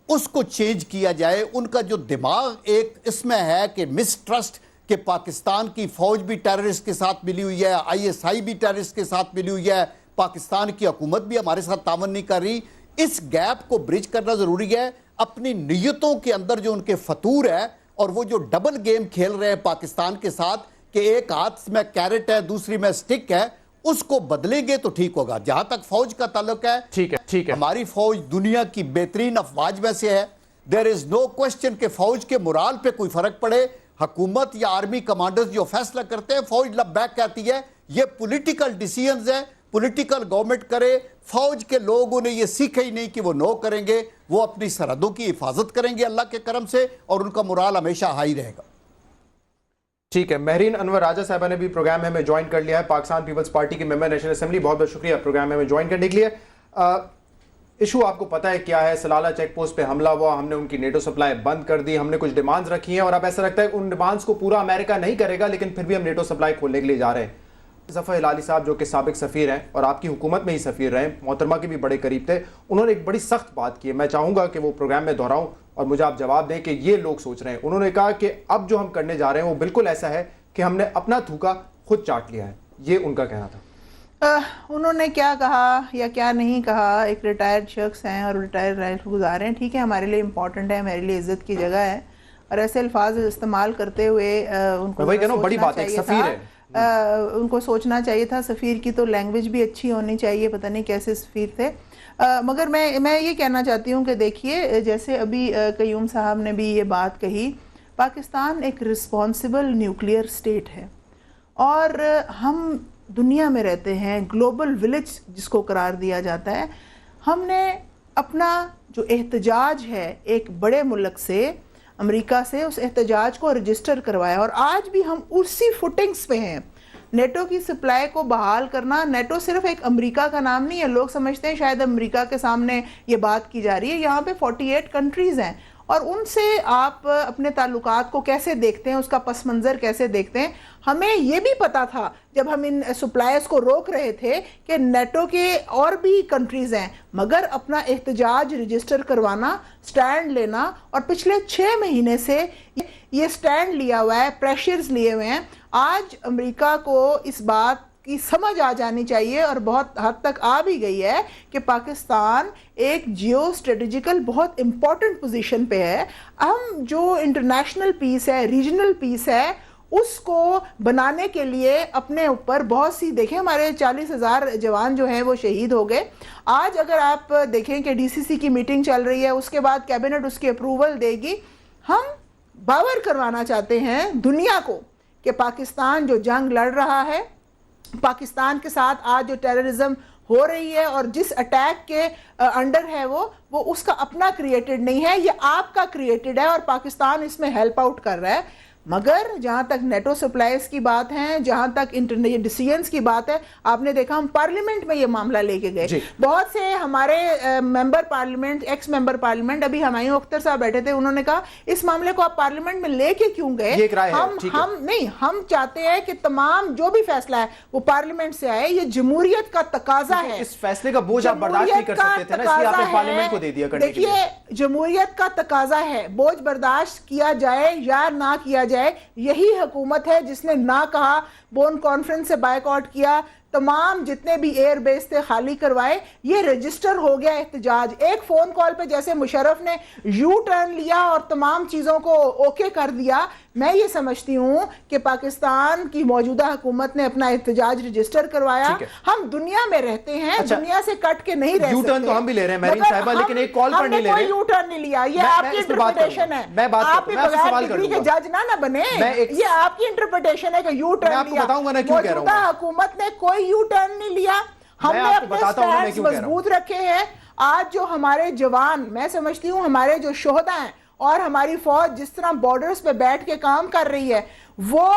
Speaker 3: اس کو چینج کیا جائے. ان کا جو دماغ ایک اس میں ہے کہ مسٹرسٹ کہ پاکستان کی فوج بھی ٹیررسٹ کے ساتھ ملی ہوئی ہے, ISI بھی ٹیررسٹ کے ساتھ ملی ہوئی ہے, پاکستان کی حکومت بھی ہمارے ساتھ تعاون نہیں کر رہی. اس گیپ کو برج کرنا ضروری ہے. اپنی نیتوں کے اندر جو ان کے فطور ہے اور وہ جو ڈبل گیم کھیل رہے ہیں پاکستان کے ساتھ کہ ایک ہاتھ میں کیرٹ ہے دوسری میں سٹک ہے, اس کو بدلیں گے تو ٹھیک ہوگا. جہاں تک فوج کا تعلق ہے,
Speaker 2: ٹھیک ہے,
Speaker 3: ہماری فوج دنیا کی بہترین افواج میں سے ہے. دیر از نو کوشچن کہ فوج کے مورال پہ کوئی فرق پڑے. حکومت یا آرمی کمانڈرز جو فیصلہ کرتے ہیں فوج لبیک کہتی ہے. یہ پولیٹیکل ڈیسیژنز ہیں, پولیٹیکل گورنمنٹ کرے. فوج کے لوگوں نے یہ سیکھا ہی نہیں کہ وہ نو کریں گے, وہ اپنی سرحدوں کی حفاظت کریں گے اللہ کے کرم سے, اور ان کا مورال ہمیشہ ہائی رہے گا.
Speaker 2: ٹھیک ہے. مہرین انور راجہ صاحبہ نے بھی پروگرام میں جوائن کر لیا ہے, پاکستان پیپلز پارٹی کے ممبر نیشنل اسمبلی. بہت بہت شکریہ پروگرام میں جوائن کرنے کے لیے. ایشو آپ کو پتہ ہے کیا ہے, سلالہ چیک پوسٹ پہ حملہ ہوا, ہم نے ان کی نیٹو سپلائی بند کر دی, ہم نے کچھ ڈیمانڈز رکھی ہیں اور اب ایسا لگتا ہے کہ ان ڈیمانڈز کو پورا امریکہ نہیں کرے گا لیکن پھر بھی ہم نیٹو سپلائی کھولنے کے لیے جا رہے ہیں. ظفر ہلالی صاحب جو کہ سابق سفیر ہیں اور آپ کی حکومت میں ہی سفیر رہے, محترمہ کے بھی بڑے قریب تھے, انہوں نے ایک بڑی سخت بات کی ہے. میں چاہوں گا کہ وہ پروگرام میں دہراؤں اور مجھے آپ جواب دیں کہ یہ لوگ سوچ رہے ہیں. انہوں نے کہا کہ اب جو ہم کرنے جا رہے ہیں وہ بالکل ایسا ہے کہ ہم نے اپنا تھوکا خود چاٹ لیا ہے. یہ ان کا کہنا تھا.
Speaker 5: انہوں نے کیا کہا یا کیا نہیں کہا, ایک ریٹائرڈ شخص ہیں اور ریٹائرڈ لائف گزار ہیں, ٹھیک ہے, ہمارے لیے امپورٹنٹ ہے, ہمارے لیے عزت کی جگہ ہے, اور ایسے الفاظ استعمال کرتے ہوئے ان کو
Speaker 2: بڑی بات ہے, سفیر ہے,
Speaker 5: ان کو سوچنا چاہیے تھا. سفیر کی تو لینگویج بھی اچھی ہونی چاہیے, پتہ نہیں کیسے سفیر تھے. مگر میں یہ کہنا چاہتی ہوں کہ دیکھیے, جیسے ابھی قیوم صاحب نے بھی یہ بات کہی, پاکستان ایک رسپانسبل نیوکلیئر اسٹیٹ ہے اور ہم دنیا میں رہتے ہیں, گلوبل ولیج جس کو قرار دیا جاتا ہے. ہم نے اپنا جو احتجاج ہے ایک بڑے ملک سے, امریکہ سے, اس احتجاج کو رجسٹر کروایا اور آج بھی ہم اسی فوٹنگز پہ ہیں. نیٹو کی سپلائی کو بحال کرنا, نیٹو صرف ایک امریکہ کا نام نہیں ہے. لوگ سمجھتے ہیں شاید امریکہ کے سامنے یہ بات کی جا رہی ہے, یہاں پہ 48 کنٹریز ہیں اور ان سے آپ اپنے تعلقات کو کیسے دیکھتے ہیں, اس کا پس منظر کیسے دیکھتے ہیں. ہمیں یہ بھی پتا تھا جب ہم ان سپلائرز کو روک رہے تھے کہ نیٹو کے اور بھی کنٹریز ہیں, مگر اپنا احتجاج رجسٹر کروانا, سٹینڈ لینا, اور پچھلے 6 مہینے سے یہ سٹینڈ لیا ہوا ہے, پریشرز لیے ہوئے ہیں. آج امریکہ کو اس بات کی سمجھ آ جانی چاہیے, اور بہت حد تک آ بھی گئی ہے, کہ پاکستان ایک جیو اسٹریٹجیکل بہت امپورٹنٹ پوزیشن پہ ہے. ہم جو انٹرنیشنل پیس ہے, ریجنل پیس ہے, اس کو بنانے کے لیے اپنے اوپر بہت سی, دیکھیں ہمارے 40,000 جوان جو ہیں وہ شہید ہو گئے. آج اگر آپ دیکھیں کہ ڈی سی سی کی میٹنگ چل رہی ہے, اس کے بعد کیبنٹ اس کی اپروول دے گی. ہم باور کروانا چاہتے ہیں دنیا کو کہ پاکستان جو جنگ لڑ رہا ہے, پاکستان کے ساتھ آج جو ٹیررزم ہو رہی ہے اور جس اٹیک کے انڈر ہے وہ اس کا اپنا کریٹڈ نہیں ہے, یہ آپ کا کریٹڈ ہے, اور پاکستان اس میں ہیلپ آؤٹ کر رہا ہے. مگر جہاں تک نیٹو سپلائز کی بات ہے, جہاں تک انٹرنیشنل ڈیسیژنز کی بات ہے, آپ نے دیکھا ہم پارلیمنٹ میں یہ معاملہ لے کے گئے. بہت سے ہمارے member parliament, x member parliament, ابھی ہمایوں اختر صاحب بیٹھے تھے, انہوں نے کہا اس معاملے کو آپ پارلیمنٹ میں لے کے کیوں گئے؟ ہم چاہتے ہیں کہ تمام جو بھی فیصلہ ہے وہ پارلیمنٹ سے آئے. یہ جمہوریت کا تقاضا ہے.
Speaker 2: اس فیصلے کا بوجھ آپ برداشت نہیں کر سکتے تھے نا, اس لیے آپ نے پارلیمنٹ کو دے دیا کرنے کے لیے.
Speaker 5: دیکھیے جمہوریت کا تقاضا ہے, بوجھ برداشت کیا جائے یا نہ کیا جائے. یہی حکومت ہے جس نے نہ کہا, بون کانفرنس سے بائیکاٹ کیا, تمام جتنے بھی ایئر بیس تھے خالی کروائے. یہ رجسٹر ہو گیا احتجاج. ایک فون کال پہ جیسے مشرف نے یو ٹرن لیا اور تمام چیزوں کو اوکے کر دیا. میں یہ سمجھتی ہوں کہ پاکستان کی موجودہ حکومت نے اپنا احتجاج رجسٹر کروایا. ہم دنیا میں رہتے ہیں, دنیا سے کٹ کے نہیں رہ سکتے.
Speaker 2: یو ٹرن تو ہم بھی لے رہے ہیں مہرین صاحبہ, لیکن ایک کال پر نہیں لے رہے.
Speaker 5: ہم نے کوئی یو ٹرن نہیں لیا. یہ آپ کی انٹرپریٹیشن ہے. آپ بھی بغیر ڈگری کے جج نہ بنے. یہ آپ کی انٹرپریٹیشن ہے کہ یو ٹرن لیا. موجودہ حکومت نے کوئی یو ٹرن نہیں لیا. ہم نے اپنے سٹینڈز مضبوط رکھے ہیں. آج جو ہمارے جوان, میں سمجھتی ہوں ہمارے جو شہداء ہیں اور ہماری فوج جس طرح بارڈرز پہ بیٹھ کے کام کر رہی ہے, وہ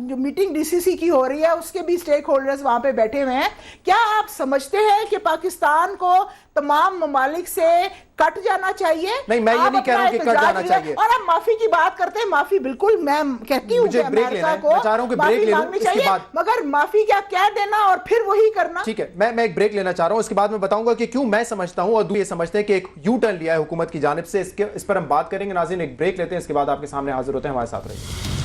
Speaker 5: جو میٹنگ ڈی سی سی کی ہو رہی ہے اس کے بھی سٹیک ہولڈرز وہاں پہ بیٹھے ہوئے ہیں. کیا آپ سمجھتے ہیں کہ پاکستان کو تمام ممالک سے کٹ جانا چاہیے؟
Speaker 2: نہیں, میں یہ نہیں کہہ رہا ہوں کہ کٹ جانا چاہیے.
Speaker 5: اور آپ معافی کی بات کرتے ہیں, معافی بالکل میں کہتی ہوں کہ امریکہ کو معافی مانگنی چاہیے, مگر معافی کیا کہہ دینا اور پھر وہی کرنا.
Speaker 2: ٹھیک ہے, میں ایک بریک لینا چاہ رہا ہوں, اس کے بعد میں بتاؤں گا کہ کیوں میں سمجھتا ہوں اور یہ سمجھتے ہیں کہ ایک یو ٹرن لیا ہے حکومت کی جانب سے. اس پر ہم بات کریں گے. ناظرین ایک بریک لیتے ہیں, اس کے بعد آپ کے سامنے حاضر ہوتے ہیں. ہمارے ساتھ رہیے.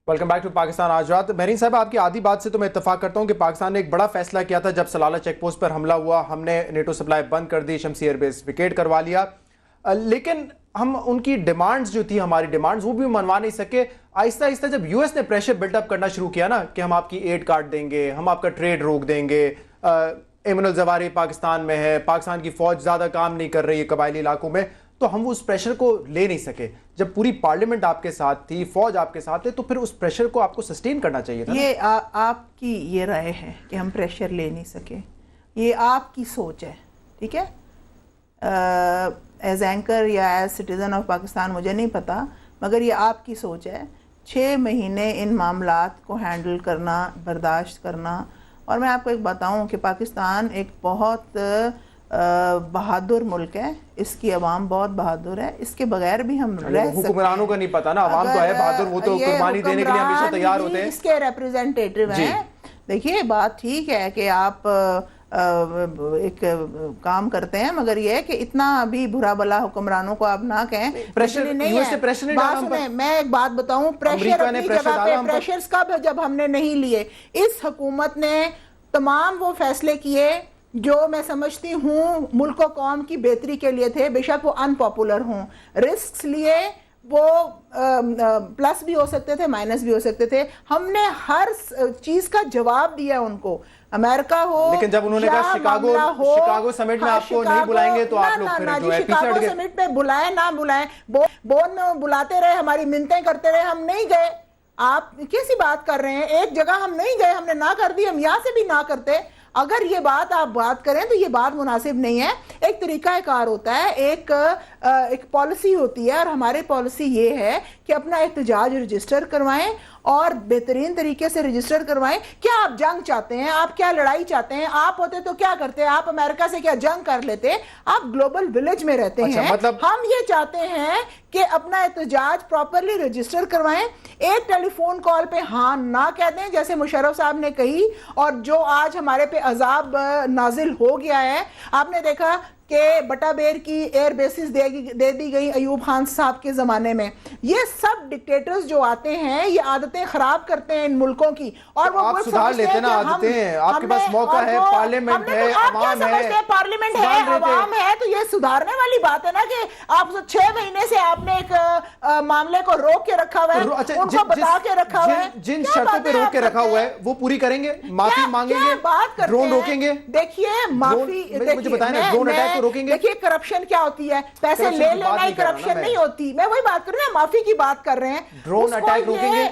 Speaker 2: ویلکم بیک ٹو پاکستان آج رات. مہرین صاحب, آپ کی آدھی بات سے تو میں اتفاق کرتا ہوں کہ پاکستان نے ایک بڑا فیصلہ کیا تھا جب سلالہ چیک پوسٹ پر حملہ ہوا. ہم نے نیٹو سپلائی بند کر دی, شمسی ایئر بیس ویکیٹ کروا لیا, لیکن ہم ان کی ڈیمانڈز جو تھی, ہماری ڈیمانڈز, وہ بھی منوا نہیں سکے. آہستہ آہستہ جب یو ایس نے پریشر بلڈ اپ کرنا شروع کیا نا کہ ہم آپ کی ایڈ کاٹ دیں گے, ہم آپ کا ٹریڈ روک دیں گے, ایمن الزواری پاکستان میں ہے, پاکستان کی فوج زیادہ کام نہیں کر رہی ہے قبائلی علاقوں میں, تو ہم اس پریشر کو لے نہیں سکے. جب پوری پارلیمنٹ آپ کے ساتھ تھی, فوج آپ کے ساتھ تھی, تو پھر اس پریشر کو آپ کو سسٹین کرنا چاہیے تھا.
Speaker 5: یہ آپ کی یہ رائے ہے کہ ہم پریشر لے نہیں سکے, یہ آپ کی سوچ ہے, ٹھیک ہے. ایز اینکر یا ایز سٹیزن آف پاکستان مجھے نہیں پتا, مگر یہ آپ کی سوچ ہے. 6 مہینے ان معاملات کو ہینڈل کرنا, برداشت کرنا. اور میں آپ کو ایک بتاؤں کہ پاکستان ایک بہت بہادر ملک ہے, اس کی عوام بہت بہادر ہے, اس کے بغیر بھی ہم رہ سکتے ہیں.
Speaker 2: حکمرانوں کا نہیں پتا نا, عوام تو ہے بہادر, وہ تو قربانی دینے کے لیے ہمیشہ تیار ہوتے ہیں.
Speaker 5: اس کے ریپریزنٹیٹیو ہیں. دیکھیے بات ٹھیک ہے کہ آپ ایک کام کرتے ہیں, مگر یہ ہے کہ اتنا ابھی برا بلا حکمرانوں کو آپ نہ کہیں.
Speaker 2: پریشر نہیں ہے.
Speaker 5: میں ایک بات بتاؤں, پریشر اپنی جگہ پہ, پریشرز کب جب ہم نے نہیں لیے. اس حکومت نے تمام وہ فیصلے کیے جو میں سمجھتی ہوں ملک و قوم کی بہتری کے لیے تھے, بے شک وہ ان پاپولر ہوں. رسکس لیے, وہ پلس بھی ہو سکتے تھے، مائنس بھی ہو سکتے تھے. ہم نے ہر چیز کا جواب دیا ان کو، امریکہ ہو،
Speaker 2: لیکن جب انہوں نے کہا شکاگو سمٹ میں آپ کو نہیں بلائیں گے تو آپ لوگ پھر جو ہے پیچھے ہٹ گئے.
Speaker 5: شکاگو سمٹ میں بلائیں نہ بلائیں، بون میں بلاتے رہے، ہماری منتیں کرتے رہے، ہم نہیں گئے. آپ کیسی بات کر رہے ہیں؟ ایک جگہ ہم نہیں گئے، ہم نے نہ کر دی، ہم یہاں سے بھی نہ کرتے. اگر یہ بات آپ بات کریں تو یہ بات مناسب نہیں ہے. ایک طریقہ کار ہوتا ہے، ایک پالیسی ہوتی ہے، اور ہماری پالیسی یہ ہے کہ اپنا احتجاج رجسٹر کروائیں اور بہترین طریقے سے رجسٹر کروائیں. کیا آپ جنگ چاہتے ہیں؟ آپ کیا لڑائی چاہتے ہیں؟ آپ ہوتے تو کیا کرتے؟ آپ امریکہ سے کیا جنگ کر لیتے؟ آپ گلوبل ولیج میں رہتے ہیں. ہم یہ چاہتے ہیں کہ اپنا احتجاج پراپرلی رجسٹر کروائیں. ایک ٹیلی فون کال پہ ہاں نہ کہہ دیں جیسے مشرف صاحب نے کہی، اور جو آج ہمارے پہ عذاب نازل ہو گیا ہے. آپ نے دیکھا کہ بٹا بیر کی ایئر بیسز دے دی گئی ایوب خان صاحب کے زمانے میں. یہ سب ڈکٹیٹرز جو آتے ہیں یہ عادتیں خراب کرتے ہیں ان ملکوں کی، اور وہ
Speaker 2: آپ سدھار لیتے نا عادتیں. آپ کے پاس موقع ہے، پارلیمنٹ ہے، عوام ہے،
Speaker 5: پارلیمنٹ ہے، عوام ہے، تو یہ سدھارنے والی بات ہے نا کہ آپ 6 مہینے سے آپ نے ایک معاملے کو روک کے رکھا ہوا ہے، ان کو بتا کے رکھا ہوا ہے.
Speaker 2: جن شرطوں پہ روک کے رکھا ہوا ہے وہ پوری کریں گے، معافی مانگیں گے، ڈرون روکیں گے.
Speaker 5: دیکھیے معافی،
Speaker 2: مجھے بتائیں نا، ڈرون اٹیک کو روکیں گے.
Speaker 5: دیکھیے کرپشن کیا ہوتی ہے؟ پیسے لے لینا ہی کرپشن نہیں ہوتی. میں وہی بات کر رہی ہوں، معافی کی بات کر رہے ہیں.
Speaker 2: ڈرون اٹیک روکیں گے.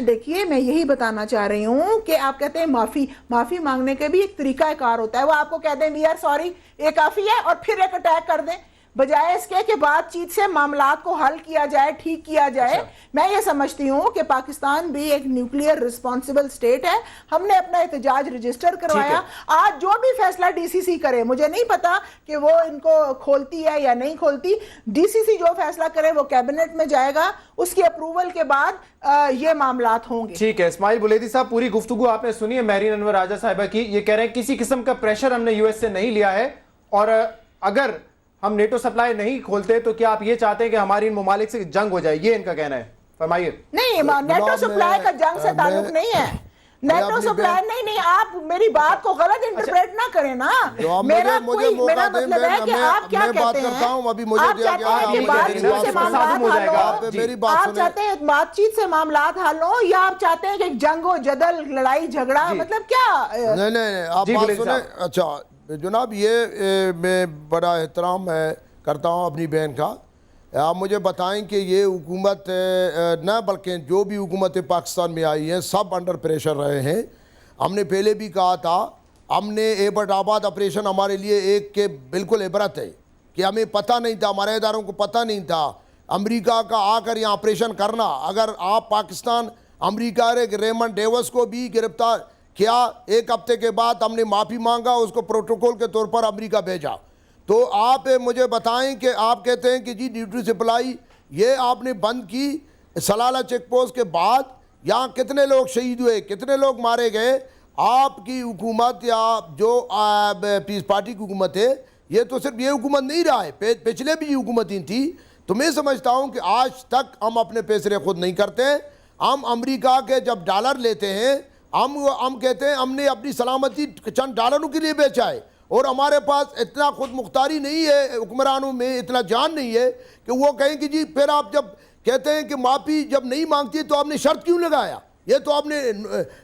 Speaker 5: دیکھیے میں یہی بتانا چاہ رہی ہوں کہ آپ کہتے ہیں معافی مانگنے کا بھی ایک طریقہ کار ہوتا ہے. وہ آپ کو کہہ دیں وی آر سوری، یہ کافی ہے، اور پھر ایک اٹیک کر دیں، بجائے اس کے کہ بات چیت سے معاملات کو حل کیا جائے، ٹھیک کیا جائے. میں یہ سمجھتی ہوں کہ پاکستان بھی ایک نیوکلیئر رسپانسبل سٹیٹ ہے. ہم نے اپنا احتجاج رجسٹر کروایا. آج جو بھی فیصلہ ڈی سی سی کرے، مجھے نہیں پتا کہ وہ ان کو کھولتی ہے یا نہیں کھولتی. ڈی سی سی جو فیصلہ کرے وہ کیبنٹ میں جائے گا، اس کی اپروول کے بعد یہ معاملات ہوں گے.
Speaker 2: ٹھیک ہے. اسماعیل بلیدی صاحب، پوری گفتگو آپ نے سنی ہے مہرین انور راجہ صاحبہ کی. یہ کہہ رہے ہیں کسی قسم کا پریشر ہم نے یو ایس سے نہیں لیا ہے، اور اگر ہم نیٹو سپلائی نہیں کھولتے تو کیا آپ یہ چاہتے ہیں کہ ہماری ان ممالک سے جنگ ہو جائے؟ یہ ان کا کہنا ہے. فرمائیے.
Speaker 5: نہیں، نیٹو سپلائی کا جنگ سے تعلق نہیں ہے. نیٹو سپلائی نہیں، آپ میری بات کو غلط انٹرپریٹ نہ کریں نا. میرا مطلب ہے کہ آپ کیا کہتے ہیں، آپ چاہتے ہیں کہ بات چیت سے معاملات حل ہو، آپ چاہتے ہیں بات چیت سے معاملات حل ہو، یا آپ چاہتے ہیں کہ جنگ و جدل، لڑائی جھگڑا، مطلب کیا؟
Speaker 4: نہیں آپ بات سنیں. اچھا جناب، یہ میں بڑا احترام کرتا ہوں اپنی بہن کا. آپ مجھے بتائیں کہ یہ حکومت نہ بلکہ جو بھی حکومتیں پاکستان میں آئی ہیں سب انڈر پریشر رہے ہیں. ہم نے پہلے بھی کہا تھا، ہم نے ایبٹ آباد آپریشن ہمارے لیے ایک کے بالکل عبرت ہے کہ ہمیں پتہ نہیں تھا، ہمارے اداروں کو پتہ نہیں تھا امریکہ کا آ کر یہاں آپریشن کرنا. اگر آپ پاکستان امریکہ ریمنڈ ڈیوس کو بھی گرفتار کیا، 1 ہفتے کے بعد ہم نے معافی مانگا، اس کو پروٹوکول کے طور پر امریکہ بھیجا. تو آپ مجھے بتائیں کہ آپ کہتے ہیں کہ جی ڈیوٹی سپلائی یہ آپ نے بند کی سلالہ چیک پوسٹ کے بعد، یہاں کتنے لوگ شہید ہوئے، کتنے لوگ مارے گئے. آپ کی حکومت یا جو پیس پارٹی کی حکومت ہے، یہ تو صرف یہ حکومت نہیں رہا ہے، پچھلے بھی حکومتیں تھیں. تو میں سمجھتا ہوں کہ آج تک ہم اپنے فیصلے خود نہیں کرتے. ہم امریکہ کے جب ڈالر لیتے ہیں، ہم کہتے ہیں ہم نے اپنی سلامتی چند ڈالروں کے لیے بیچا ہے، اور ہمارے پاس اتنا خود مختاری نہیں ہے، حکمرانوں میں اتنا جان نہیں ہے کہ وہ کہیں کہ جی پھر آپ جب کہتے ہیں کہ معافی جب نہیں مانگتی تو آپ نے شرط کیوں لگایا؟ یہ تو آپ نے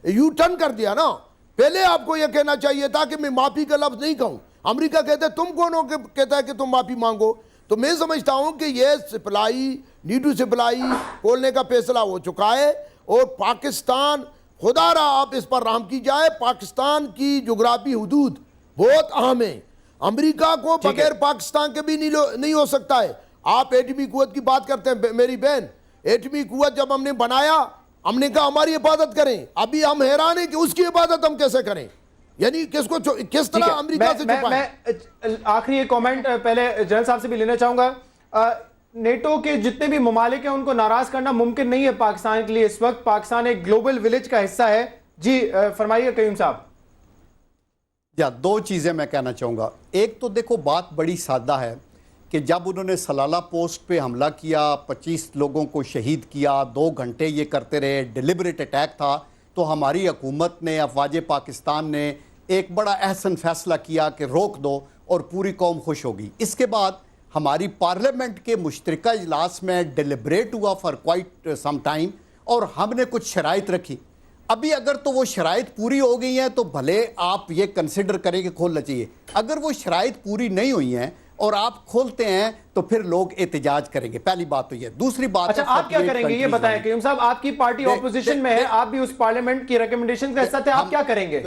Speaker 4: یو ٹرن کر دیا نا. پہلے آپ کو یہ کہنا چاہیے تھا کہ میں معافی کا لفظ نہیں کہوں. امریکہ کہتے ہیں تم کون ہو کہ کہتا ہے کہ تم معافی مانگو. تو میں سمجھتا ہوں کہ یہ سپلائی، نیٹو سپلائی کھولنے کا فیصلہ ہو چکا ہے، اور پاکستان، خدا رہا آپ اس پر رحم کی جائے، پاکستان کی جغرافی حدود بہت اہم ہے. امریکہ کو بغیر پاکستان کے بھی نہیں ہو سکتا ہے. آپ ایٹمی قوت کی بات کرتے ہیں میری بہن، ایٹمی قوت جب ہم نے بنایا ہم نے کہا ہماری حفاظت کریں. ابھی ہم حیران ہیں کہ اس کی حفاظت ہم کیسے کریں، یعنی کس طرح امریکہ سے چھپائیں.
Speaker 2: میں آخری ایک کومنٹ پہلے جنرل صاحب سے بھی لینا چاہوں گا. نیٹو کے جتنے بھی ممالک ہیں ان کو ناراض کرنا ممکن نہیں ہے پاکستان کے لیے اس وقت. پاکستان ایک گلوبل ولیج کا حصہ ہے. جی فرمائیے قیوم صاحب.
Speaker 3: یا 2 چیزیں میں کہنا چاہوں گا. ایک تو دیکھو بات بڑی سادہ ہے کہ جب انہوں نے سلالہ پوسٹ پہ حملہ کیا، 25 لوگوں کو شہید کیا، 2 گھنٹے یہ کرتے رہے، ڈیلیبریٹ اٹیک تھا، تو ہماری حکومت نے، افواج پاکستان نے ایک بڑا احسن فیصلہ کیا کہ روک دو اور پوری قوم خوش ہوگی. اس کے بعد ہماری پارلیمنٹ کے مشترکہ اجلاس میں ڈیلیبریٹ ہوا فار کوائٹ سم ٹائم اور ہم نے کچھ شرائط رکھی. ابھی اگر تو وہ شرائط پوری ہو گئی ہیں تو بھلے آپ یہ کنسیڈر کریں کہ کھولنا چاہیے. اگر وہ شرائط پوری نہیں ہوئی ہیں اور آپ کھولتے ہیں تو پھر لوگ احتجاج کریں گے. پہلی بات تو یہ. دوسری بات
Speaker 2: اچھا آپ کیا کریں گے یہ بتائیں قیوم صاحب, آپ کی پارٹی اپوزیشن میں ہے, آپ بھی اس پارلیمنٹ کی ریکمنڈیشن کا حصہ تھے, آپ کیا کریں گے؟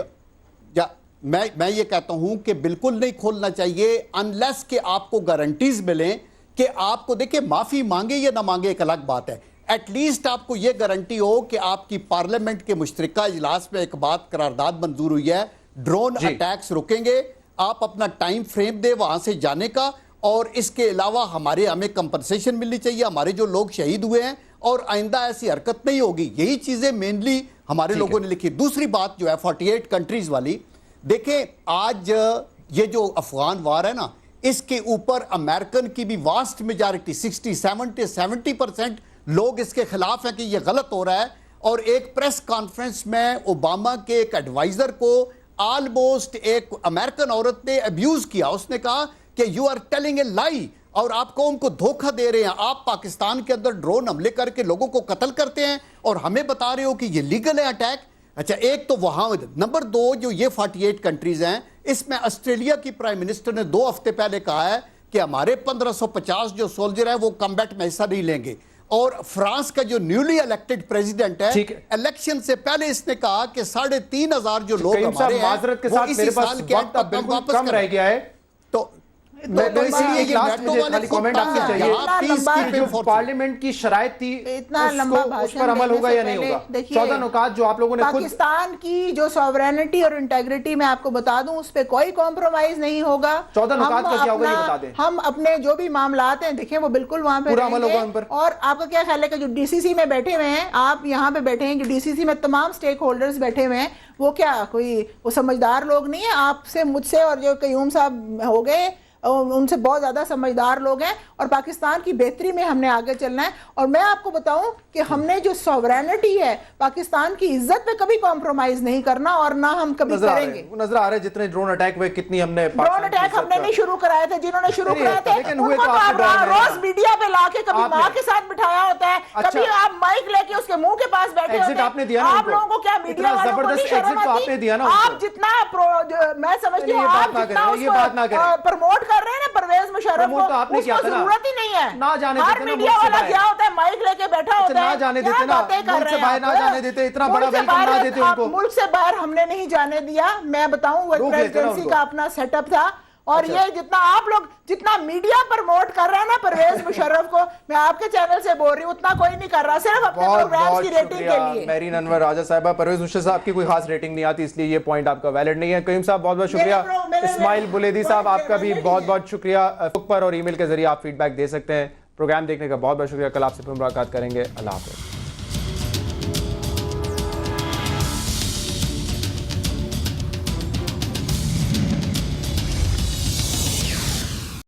Speaker 3: میں یہ کہتا ہوں کہ بالکل نہیں کھولنا چاہیے انلیس کہ آپ کو گارنٹیز ملیں کہ آپ کو دیکھیں معافی مانگے یا نہ مانگے ایک الگ بات ہے. ایٹ لیسٹ آپ کو یہ گارنٹی ہو کہ آپ کی پارلیمنٹ کے مشترکہ اجلاس میں ایک بات قرارداد منظور ہوئی ہے, ڈرون اٹیکس رکیں گے, آپ اپنا ٹائم فریم دے وہاں سے جانے کا, اور اس کے علاوہ ہمیں کمپنسیشن ملنی چاہیے ہمارے جو لوگ شہید ہوئے ہیں, اور آئندہ ایسی حرکت نہیں ہوگی. یہی چیزیں مینلی ہمارے لوگوں نے لکھی. دوسری بات جو ہے 48 کنٹریز والی, دیکھیں آج یہ جو افغان وار ہے نا, اس کے اوپر امریکن کی بھی واسٹ میجارٹی 60-70% لوگ اس کے خلاف ہیں کہ یہ غلط ہو رہا ہے. اور ایک پریس کانفرنس میں اوباما کے ایک ایڈوائزر کو آلموسٹ ایک امریکن عورت نے ابیوز کیا. اس نے کہا کہ یو آر ٹیلنگ اے لائی, اور آپ قوم کو دھوکہ دے رہے ہیں. آپ پاکستان کے اندر ڈرون حملے کر کے لوگوں کو قتل کرتے ہیں اور ہمیں بتا رہے ہو کہ یہ لیگل ہے اٹیک. اچھا ایک تو وہاں. نمبر 2 جو یہ 48 کنٹریز ہیں, اس میں آسٹریلیا کی پرائم منسٹر نے 2 ہفتے پہلے کہا ہے کہ ہمارے 1550 جو سولجر ہیں وہ کمبیٹ میں حصہ نہیں لیں گے. اور فرانس کا جو نیولی الیکٹڈ پریزیڈنٹ ہے, الیکشن سے پہلے اس نے کہا کہ 3500 جو لوگ ہمارے ہیں
Speaker 2: معذرت کے ساتھ میرے پاس وقت اب بالکل کم رہ گیا ہے, تو پارلیمنٹ کی شرائط تھی
Speaker 5: اتنا لمبا
Speaker 2: اس پر عمل ہوگا یا نہیں ہوگا؟ 14 نکات جو آپ لوگوں نے
Speaker 5: پاکستان کی جو سوورینٹی اور انٹیگریٹی میں آپ کو بتا دوں اس پہ کوئی کمپرومائز نہیں ہوگا.
Speaker 2: 14 نکات کا کیا ہوگا یہ بتا دیں.
Speaker 5: ہم اپنے جو بھی معاملات ہیں دیکھیں وہ بالکل وہاں پہ رہیں گے. اور آپ کا کیا خیال ہے کہ جو ڈی سی سی میں بیٹھے ہوئے ہیں, آپ یہاں پہ بیٹھے ہیں, جو ڈی سی سی میں تمام سٹیک ہولڈرز بیٹھے ہوئے ہیں, وہ کیا کوئی وہ سمجھدار لوگ نہیں ہیں؟ آپ سے مجھ سے اور جو قیوم صاحب ہو گئے ان سے بہت زیادہ سمجھدار لوگ ہیں, اور پاکستان کی بہتری میں ہم نے آگے چلنا ہے. اور میں آپ کو بتاؤں کہ ہم نے جو سوورینٹی ہے پاکستان کی عزت پہ کبھی کمپرومائز نہیں کرنا, اور نہ ہم کبھی کریں گے.
Speaker 2: نظر آ رہا ہے جتنے ڈرون اٹیک ہوئے, کتنی ہم نے
Speaker 5: ڈرون اٹیک ہم نے نہیں شروع کرائے تھے, جنہوں نے شروع کرائے تھے ان کو روز میڈیا پہ لا کے کبھی ماں کے ساتھ بٹھایا ہوتا ہے, کبھی آپ مائک لے کے اس کے منہ کے پاس بیٹھے ہوتے ہیں. آپ لوگوں کو کیا میڈیا والوں کو نہیں شرم آتی؟ آپ جتنا میں سمجھتی ہوں آپ جتنا اس کو پروموٹ کر رہے ہیں نا پرویز مشرف کو, اس کو ضرورت ہی نہیں ہے. ہر میڈیا والا کیا ہوتا ہے مائک لے کے بیٹھا ہوتا ہے, کیا باتیں کر رہے ہیں. ملک سے باہر ہم نے نہیں جانے دیا. میں بتاؤں وہ پریزیڈنسی کا اپنا سیٹ اپ تھا, اور یہ جتنا آپ لوگ جتنا میڈیا پروموٹ کر رہے ہیں نا پرویز مشرف کو, میں آپ کے چینل سے بول رہی ہوں اتنا کوئی نہیں کر رہا, صرف اپنے پروگرامز کی ریٹنگ کے لیے.
Speaker 2: میرین انور راجہ صاحبہ, پرویز مشرف صاحب کی کوئی خاص ریٹنگ نہیں آتی, اس لیے یہ پوائنٹ آپ کا ویلڈ نہیں ہے. قیوم صاحب بہت بہت شکریہ. اسماعیل بلیدی صاحب آپ کا بھی بہت بہت شکریہ. فیس بک پر اور ای میل کے ذریعے آپ فیڈ بیک دے سکتے ہیں. پروگرام دیکھنے کا بہت بہت شکریہ. کل آپ سے پھر ملاقات کریں گے. اللہ حافظ.